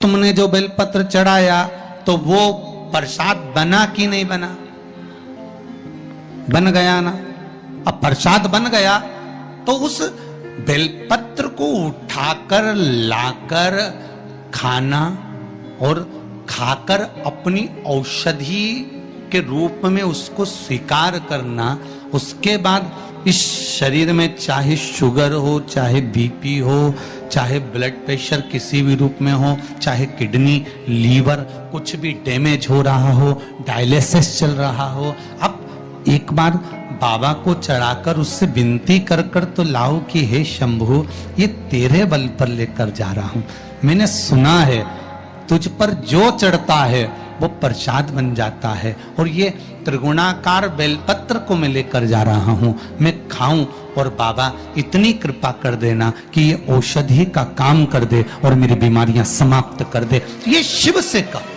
तुमने जो बेलपत्र चढ़ाया तो वो प्रसाद बना कि नहीं बना? बन गया ना। अब प्रसाद बन गया तो उस बेलपत्र को उठाकर लाकर खाना और खाकर अपनी औषधि के रूप में उसको स्वीकार करना, उसके बाद इस शरीर में चाहे शुगर हो, चाहे बीपी हो, चाहे ब्लड प्रेशर किसी भी रूप में हो, चाहे किडनी, लीवर कुछ भी डैमेज हो रहा हो, डायलिसिस चल रहा हो, अब एक बार बाबा को चढ़ाकर उससे विनती कर कर तो लाओ कि हे शंभु, ये तेरे बल पर लेकर जा रहा हूं। मैंने सुना है तुझ पर जो चढ़ता है वो प्रसाद बन जाता है, और ये त्रिगुणाकार बेलपत्र को मैं लेकर जा रहा हूं, मैं खाऊं और बाबा इतनी कृपा कर देना कि ये औषधि का काम कर दे और मेरी बीमारियां समाप्त कर दे। ये शिव से कहो।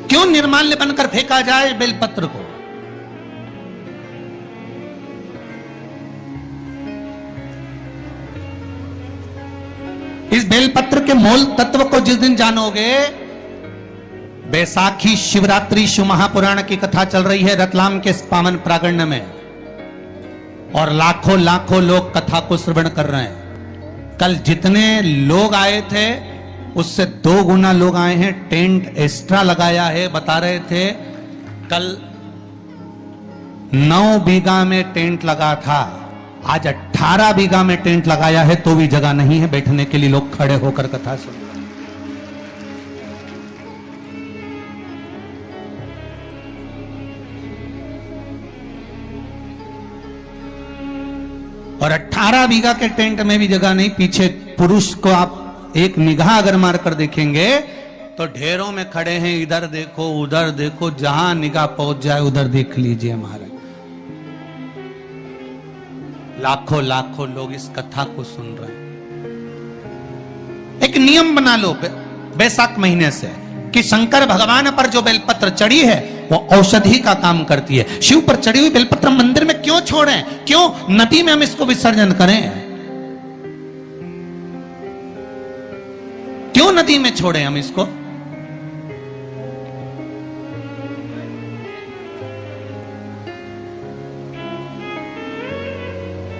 क्यों निर्माल्य बनकर फेंका जाए बेलपत्र को? इस बेलपत्र के मूल तत्व को जिस दिन जानोगे, बैसाखी शिवरात्रि शिव महापुराण की कथा चल रही है रतलाम के पावन प्रांगण में, और लाखों लाखों लोग कथा को श्रवण कर रहे हैं। कल जितने लोग आए थे उससे 2 गुना लोग आए हैं, टेंट एक्स्ट्रा लगाया है। बता रहे थे कल 9 बीघा में टेंट लगा था, आज 18 बीघा में टेंट लगाया है, तो भी जगह नहीं है बैठने के लिए, लोग खड़े होकर कथा सुन रहे हैं। और 18 बीघा के टेंट में भी जगह नहीं। पीछे पुरुष को आप एक निगाह अगर मारकर देखेंगे तो ढेरों में खड़े हैं, इधर देखो उधर देखो, जहां निगाह पहुंच जाए उधर देख लीजिए। हमारे लाखों लाखों लोग इस कथा को सुन रहे हैं। एक नियम बना लो बैसाख महीने से कि शंकर भगवान पर जो बेलपत्र चढ़ी है वो औषधि का काम करती है। शिव पर चढ़ी हुई बेलपत्र मंदिर में क्यों छोड़ें? क्यों नदी में हम इसको विसर्जन करें? क्यों नदी में छोड़ें हम इसको?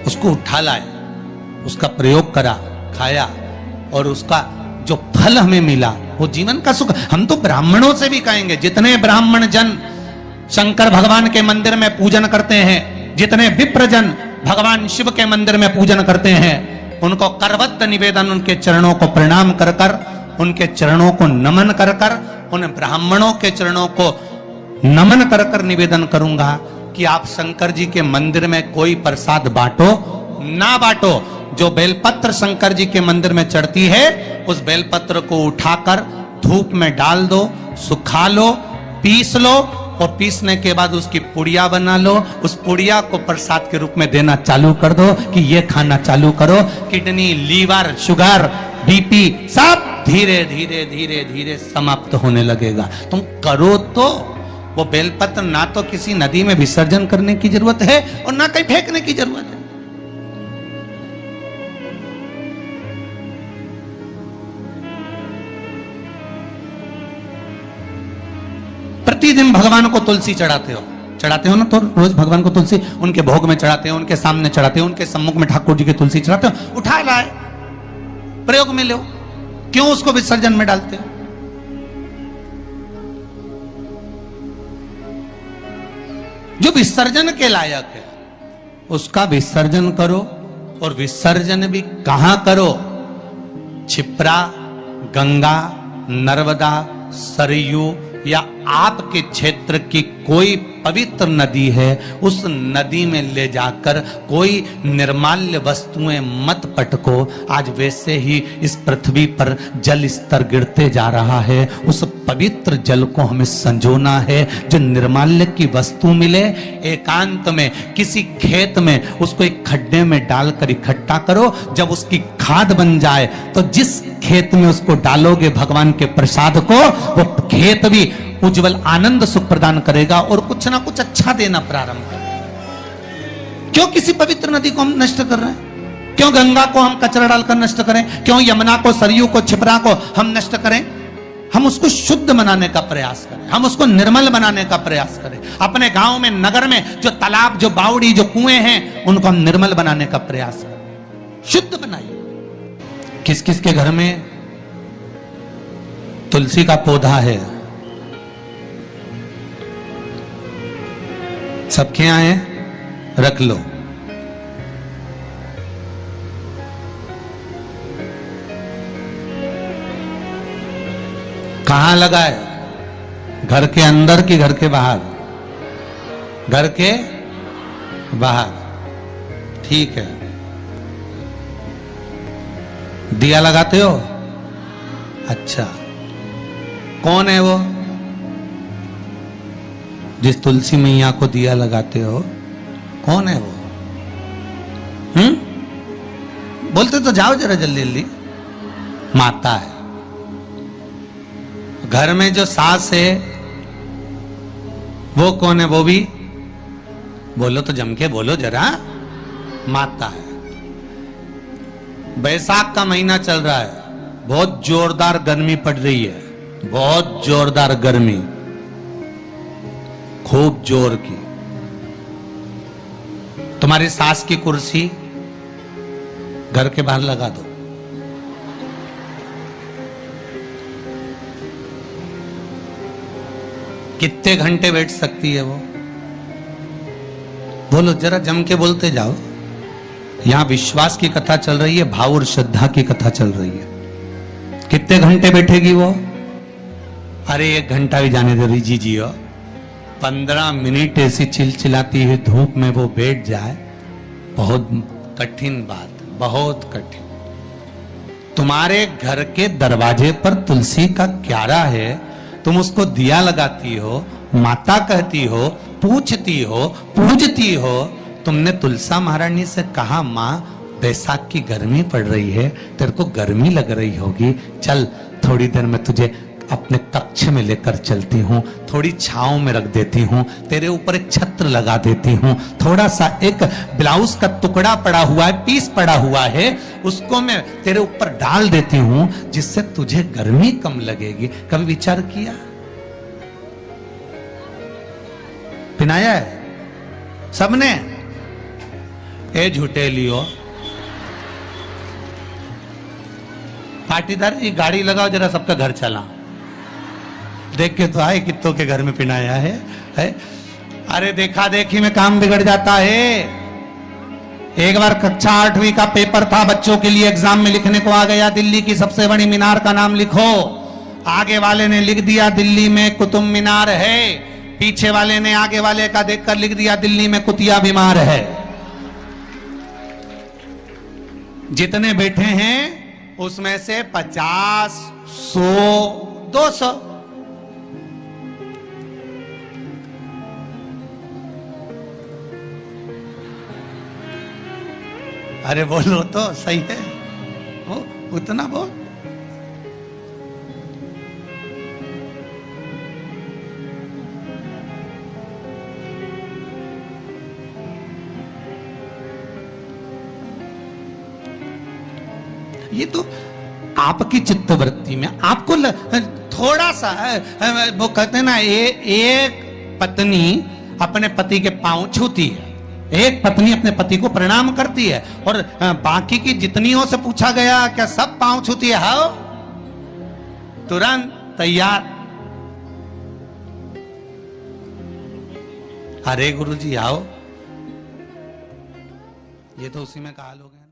उसको उठा लाए, उसका प्रयोग करा, खाया, और उसका जो फल हमें मिला वो जीवन का सुख। हम तो ब्राह्मणों से भी कहेंगे, जितने ब्राह्मण जन शंकर भगवान के मंदिर में पूजन करते हैं, जितने विप्र जन भगवान शिव के मंदिर में पूजन करते हैं, उनको करबद्ध निवेदन, उनके चरणों को प्रणाम कर कर, उनके चरणों को नमन कर कर, उन ब्राह्मणों के चरणों को नमन कर कर निवेदन करूंगा कि आप शंकर जी के मंदिर में कोई प्रसाद बांटो ना बांटो, जो बेलपत्र शंकर जी के मंदिर में चढ़ती है उस बेलपत्र को उठाकर धूप में डाल दो, सुखा लो, पीस लो, और पीसने के बाद उसकी पुड़िया बना लो। उस पुड़िया को प्रसाद के रूप में देना चालू कर दो कि ये खाना चालू करो। किडनी, लीवर, शुगर, बीपी सब धीरे धीरे धीरे धीरे समाप्त होने लगेगा। तुम करो तो। वो बेलपत्र ना तो किसी नदी में विसर्जन करने की जरूरत है और ना कहीं फेंकने की जरूरत है। प्रतिदिन भगवान को तुलसी चढ़ाते हो ना? तो रोज भगवान को तुलसी उनके भोग में चढ़ाते हो, उनके सामने चढ़ाते हो, उनके सम्मुख में ठाकुर जी की तुलसी चढ़ाते हो। उठा लाए, प्रयोग में लो, क्यों उसको विसर्जन में डालते हो? जो विसर्जन के लायक है उसका विसर्जन करो, और विसर्जन भी कहां करो? क्षिप्रा, गंगा, नर्मदा, सरयू या आपके क्षेत्र की कोई पवित्र नदी है, उस नदी में ले जाकर कोई निर्माल्य वस्तुएं मत पटको। आज वैसे ही इस पृथ्वी पर जल स्तर गिरते जा रहा है, उस पवित्र जल को हमें संजोना है। जो निर्माल्य की वस्तु मिले, एकांत में किसी खेत में उसको एक खड्डे में डालकर इकट्ठा करो। जब उसकी खाद बन जाए तो जिस खेत में उसको डालोगे भगवान के प्रसाद को, वो खेत भी उज्जवल आनंद सुख प्रदान करेगा और कुछ ना कुछ अच्छा देना प्रारंभ करेगा। क्यों किसी पवित्र नदी को हम नष्ट कर रहे हैं? क्यों गंगा को हम कचरा डालकर नष्ट करें? क्यों यमुना को, सरयू को, छिपरा को हम नष्ट करें? हम उसको शुद्ध बनाने का प्रयास करें, हम उसको निर्मल बनाने का प्रयास करें। अपने गांव में, नगर में जो तालाब, जो बावड़ी, जो कुएं हैं, उनको हम निर्मल बनाने का प्रयास करें, शुद्ध बनाइए। किस किस के घर में तुलसी का पौधा है? सबके यहां है? रख लो। कहां लगा है? घर के अंदर कि घर के बाहर? घर के बाहर। ठीक है। दिया लगाते हो? अच्छा। कौन है वो जिस तुलसी मैया को दिया लगाते हो? कौन है वो? बोलते तो जाओ जरा जल्दी जल्दी। माता है। घर में जो सास है वो कौन है? वो भी बोलो तो, जम के बोलो जरा। माता है। बैसाख का महीना चल रहा है, बहुत जोरदार गर्मी पड़ रही है, बहुत जोरदार गर्मी, खूब जोर की। तुम्हारी सास की कुर्सी घर के बाहर लगा दो। कितने घंटे बैठ सकती है वो? बोलो जरा, जम के बोलते जाओ। यहां विश्वास की कथा चल रही है, भाव और श्रद्धा की कथा चल रही है। कितने घंटे बैठेगी वो? अरे 1 घंटा भी जाने दो रिजी जी हो। 15 मिनट ऐसी चिलचिलाती हुई धूप में वो बैठ जाए, बहुत कठिन बात, बहुत कठिन। तुम्हारे घर के दरवाजे पर तुलसी का क्यारा है, तुम उसको दिया लगाती हो, माता कहती हो, पूछती हो, पूजती हो। तुमने तुलसा महारानी से कहा, माँ बैसाख की गर्मी पड़ रही है, तेरे को गर्मी लग रही होगी, चल थोड़ी देर में तुझे अपने कक्ष में लेकर चलती हूँ, थोड़ी छांव में रख देती हूँ, तेरे ऊपर एक छत्र लगा देती हूँ, थोड़ा सा एक ब्लाउज का टुकड़ा पड़ा हुआ है, पीस पड़ा हुआ है, उसको मैं तेरे ऊपर डाल देती हूँ, जिससे तुझे गर्मी कम लगेगी। कभी विचार किया? पिनाया है सबने? ए झूठे लियो। पाटीदार जी गाड़ी लगाओ जरा, सबका घर चला। देख के तो आए कित्तों के घर में पिनाया है? अरे देखा देखी में काम बिगड़ जाता है। एक बार कक्षा 8वीं का पेपर था, बच्चों के लिए एग्जाम में लिखने को आ गया, दिल्ली की सबसे बड़ी मीनार का नाम लिखो। आगे वाले ने लिख दिया दिल्ली में कुतुब मीनार है, पीछे वाले ने आगे वाले का देखकर लिख दिया दिल्ली में कुतिया बीमार है। जितने बैठे हैं उसमें से 50, 100, 200 अरे बोलो तो सही है वो, उतना बहुत। ये तो आपकी चित्तवृत्ति में आपको थोड़ा सा वो कहते हैं ना, एक पत्नी अपने पति के पांव छूती है, एक पत्नी अपने पति को प्रणाम करती है, और बाकी की जितनियों से पूछा गया क्या सब पांव छूती है? हाँ, तुरंत तैयार। अरे गुरुजी आओ, ये तो उसी में काल हो गया।